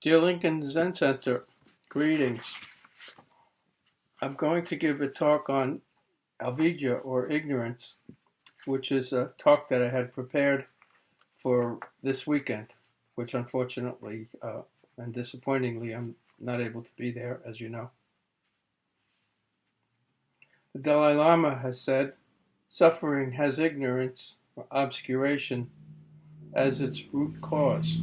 Dear Lincoln Zen Center, greetings. I'm going to give a talk on avidya or ignorance, which is a talk that I had prepared for this weekend, which unfortunately and disappointingly I'm not able to be there, as you know. The Dalai Lama has said suffering has ignorance or obscuration as its root cause.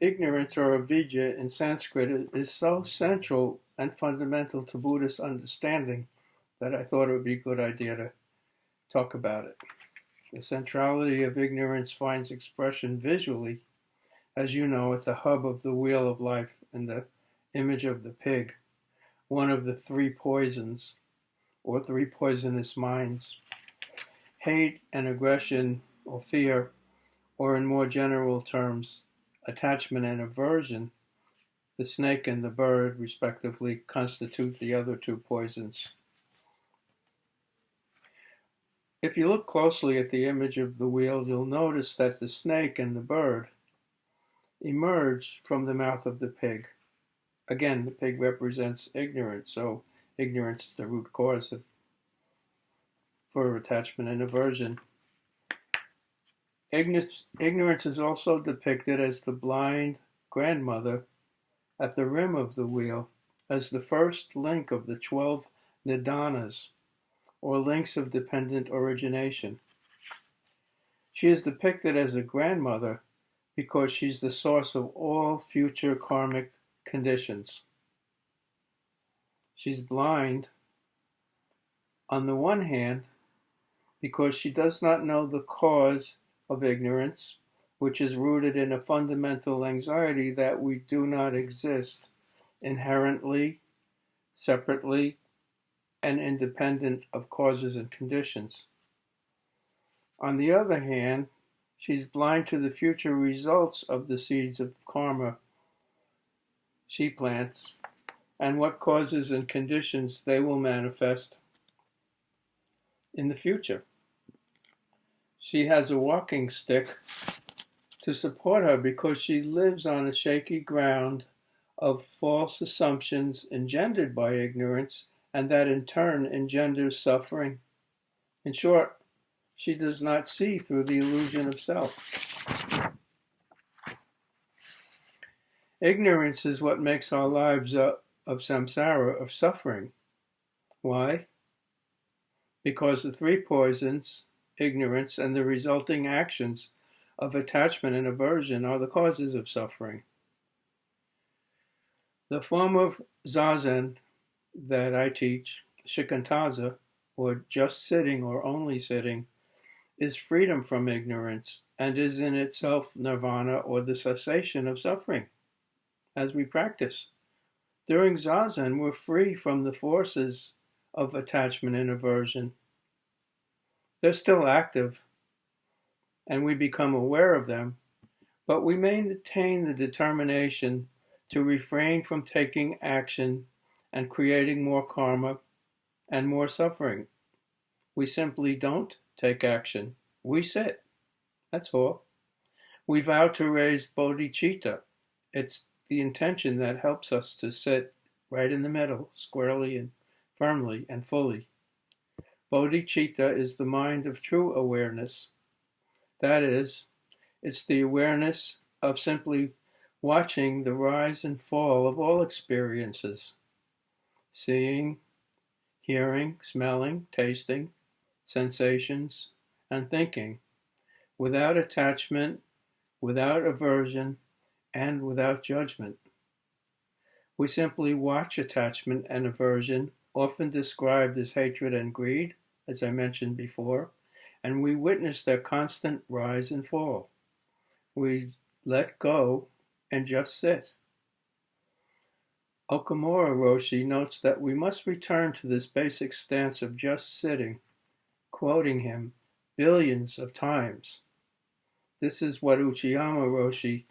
Ignorance or avidya in Sanskrit is so central and fundamental to Buddhist understanding that I thought it would be a good idea to talk about it. The centrality of ignorance finds expression visually, as you know, at the hub of the wheel of life in the image of the pig, one of the three poisons, or three poisonous minds. Hate and aggression or fear, or in more general terms, attachment and aversion, the snake and the bird, respectively, constitute the other two poisons. If you look closely at the image of the wheel, you'll notice that the snake and the bird emerge from the mouth of the pig. Again, the pig represents ignorance, so ignorance is the root cause for attachment and aversion. Ignorance is also depicted as the blind grandmother at the rim of the wheel, as the first link of the 12 nidanas, or links of dependent origination. She is depicted as a grandmother because she's the source of all future karmic conditions. She's blind, on the one hand, because she does not know the cause of ignorance, which is rooted in a fundamental anxiety that we do not exist inherently, separately, and independent of causes and conditions. On the other hand, she's blind to the future results of the seeds of karma she plants and what causes and conditions they will manifest in the future. She has a walking stick to support her because she lives on a shaky ground of false assumptions engendered by ignorance, and that in turn engenders suffering. In short, she does not see through the illusion of self. Ignorance is what makes our lives of samsara, of suffering. Why? Because the three poisons, ignorance, and the resulting actions of attachment and aversion are the causes of suffering. The form of zazen that I teach, shikantaza, or just sitting or only sitting, is freedom from ignorance and is in itself nirvana, or the cessation of suffering, as we practice. During zazen, we're free from the forces of attachment and aversion. They're still active, and we become aware of them, but we maintain the determination to refrain from taking action and creating more karma and more suffering. We simply don't take action. We sit. That's all. We vow to raise bodhicitta. It's the intention that helps us to sit right in the middle, squarely and firmly and fully. Bodhicitta is the mind of true awareness. That is, it's the awareness of simply watching the rise and fall of all experiences, seeing, hearing, smelling, tasting, sensations, and thinking, without attachment, without aversion, and without judgment. We simply watch attachment and aversion, often described as hatred and greed, as I mentioned before, and we witness their constant rise and fall. We let go and just sit. Okamura Roshi notes that we must return to this basic stance of just sitting, quoting him billions of times. This is what Uchiyama Roshi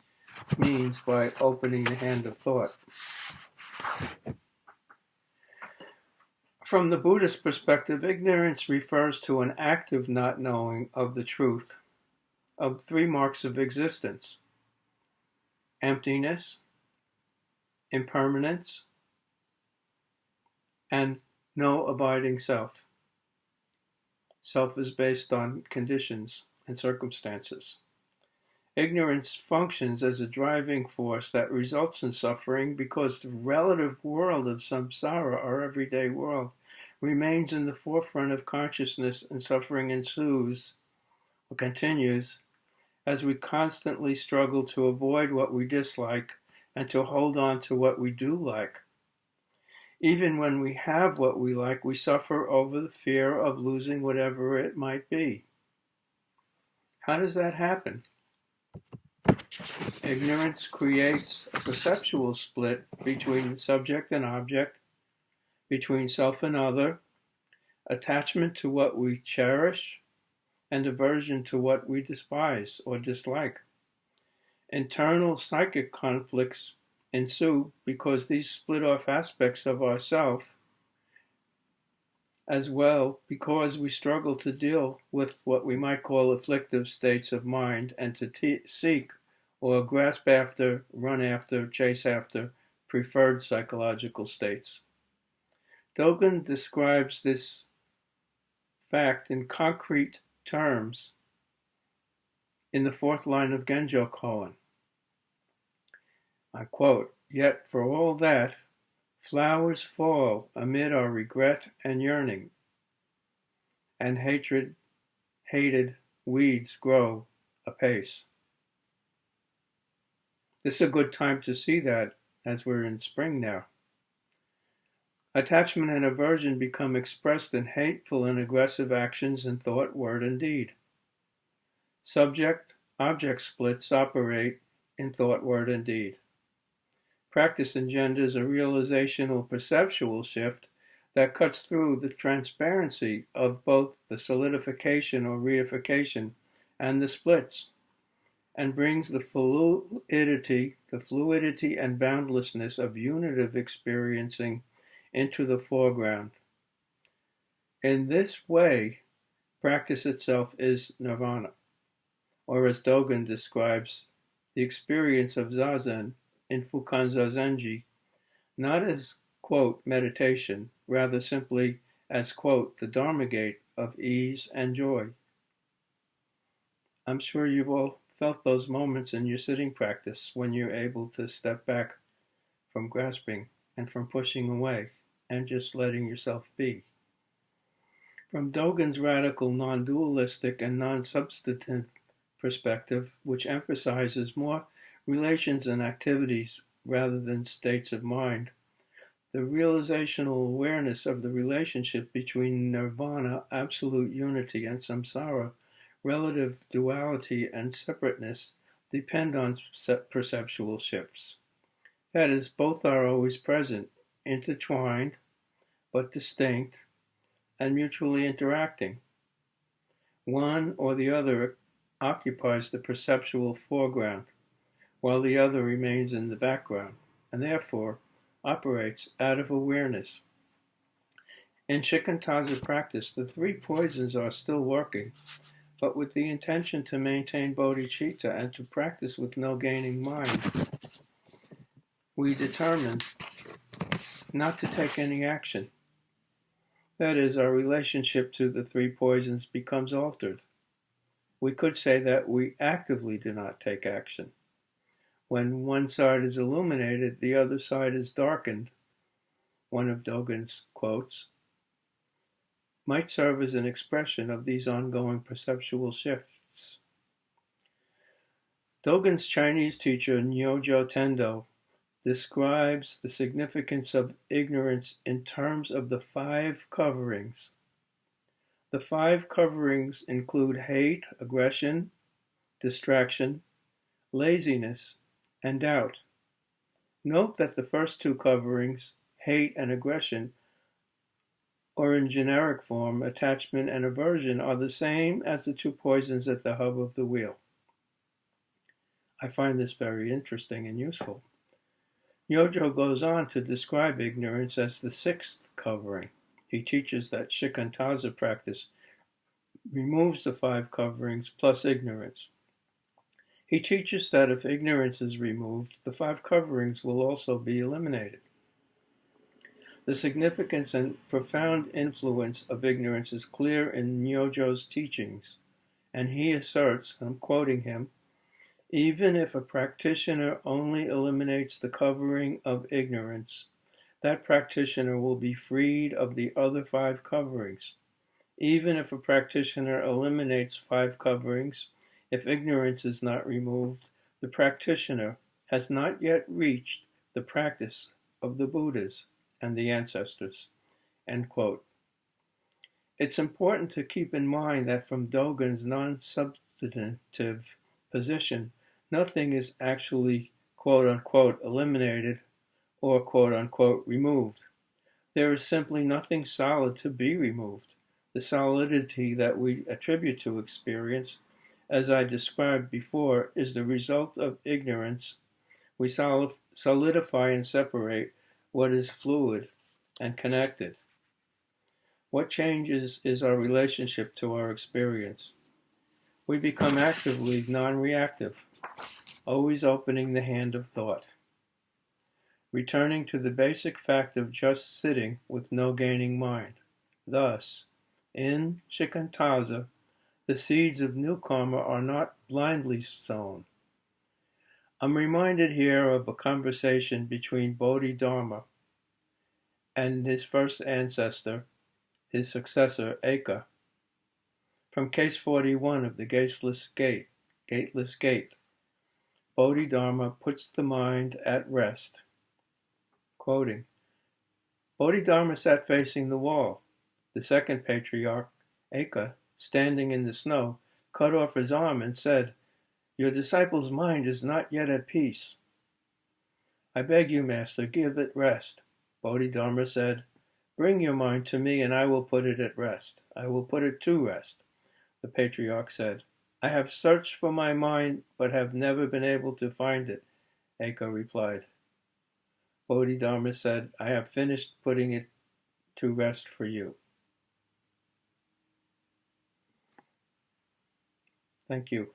means by opening the hand of thought. From the Buddhist perspective, ignorance refers to an active not knowing of the truth of three marks of existence: emptiness, impermanence, and no abiding self. Self is based on conditions and circumstances. Ignorance functions as a driving force that results in suffering because the relative world of samsara, our everyday world, remains in the forefront of consciousness, and suffering ensues or continues as we constantly struggle to avoid what we dislike and to hold on to what we do like. Even when we have what we like, we suffer over the fear of losing whatever it might be. How does that happen? Ignorance creates a perceptual split between subject and object, between self and other, attachment to what we cherish, and aversion to what we despise or dislike. Internal psychic conflicts ensue because these split-off aspects of ourself, as well because we struggle to deal with what we might call afflictive states of mind and to seek or grasp after, run after, chase after preferred psychological states. Dogen describes this fact in concrete terms in the fourth line of Genjo Koan. I quote, "Yet for all that, flowers fall amid our regret and yearning, and hated weeds grow apace." This is a good time to see that, as we're in spring now. Attachment and aversion become expressed in hateful and aggressive actions in thought, word, and deed. Subject-object splits operate in thought, word, and deed. Practice engenders a realization or perceptual shift that cuts through the transparency of both the solidification or reification and the splits, and brings the fluidity and boundlessness of unitive experiencing into the foreground. In this way, practice itself is nirvana, or as Dogen describes, the experience of zazen in Fukan Zazenji, not as, quote, meditation, rather simply as, quote, the Dharma gate of ease and joy. I'm sure you've all felt those moments in your sitting practice when you're able to step back from grasping and from pushing away and just letting yourself be. From Dogen's radical non-dualistic and non-substantive perspective, which emphasizes more relations and activities rather than states of mind, the realizational awareness of the relationship between nirvana, absolute unity, and samsara, relative duality and separateness, depend on perceptual shifts. That is, both are always present, intertwined, but distinct, and mutually interacting. One or the other occupies the perceptual foreground, while the other remains in the background, and therefore operates out of awareness. In Shikantaza practice, the three poisons are still working, but with the intention to maintain bodhicitta and to practice with no gaining mind. We determine not to take any action. That is, our relationship to the three poisons becomes altered. We could say that we actively do not take action. When one side is illuminated, the other side is darkened. One of Dogen's quotes might serve as an expression of these ongoing perceptual shifts. Dogen's Chinese teacher Nyojo Tendo describes the significance of ignorance in terms of the 5 coverings. The 5 coverings include hate, aggression, distraction, laziness, and doubt. Note that the first 2 coverings, hate and aggression, or in generic form, attachment and aversion, are the same as the 2 poisons at the hub of the wheel. I find this very interesting and useful. Nyojo goes on to describe ignorance as the 6th covering. He teaches that Shikantaza practice removes the 5 coverings plus ignorance. He teaches that if ignorance is removed, the 5 coverings will also be eliminated. The significance and profound influence of ignorance is clear in Myojo's teachings, and he asserts, I'm quoting him, even if a practitioner only eliminates the covering of ignorance, that practitioner will be freed of the other 5 coverings. Even if a practitioner eliminates 5 coverings, if ignorance is not removed, the practitioner has not yet reached the practice of the Buddhas and the ancestors. End quote. It's important to keep in mind that from Dogen's non-substantive position, nothing is actually quote-unquote eliminated or quote-unquote removed. There is simply nothing solid to be removed. The solidity that we attribute to experience, as I described before, is the result of ignorance. We solidify and separate what is fluid and connected. What changes is our relationship to our experience. We become actively non-reactive, always opening the hand of thought, returning to the basic fact of just sitting with no gaining mind. Thus, in Shikantaza, the seeds of new karma are not blindly sown. I'm reminded here of a conversation between Bodhidharma and his first ancestor, his successor, Eka, from case 41 of the Gateless Gate. Bodhidharma puts the mind at rest. Quoting, Bodhidharma sat facing the wall. The second patriarch, Eka, standing in the snow, cut off his arm and said, Your disciple's mind is not yet at peace. I beg you, Master, give it rest. Bodhidharma said, Bring your mind to me and I will put it at rest. I will put it to rest. The patriarch said, I have searched for my mind but have never been able to find it, Eka replied. Bodhidharma said, I have finished putting it to rest for you. Thank you.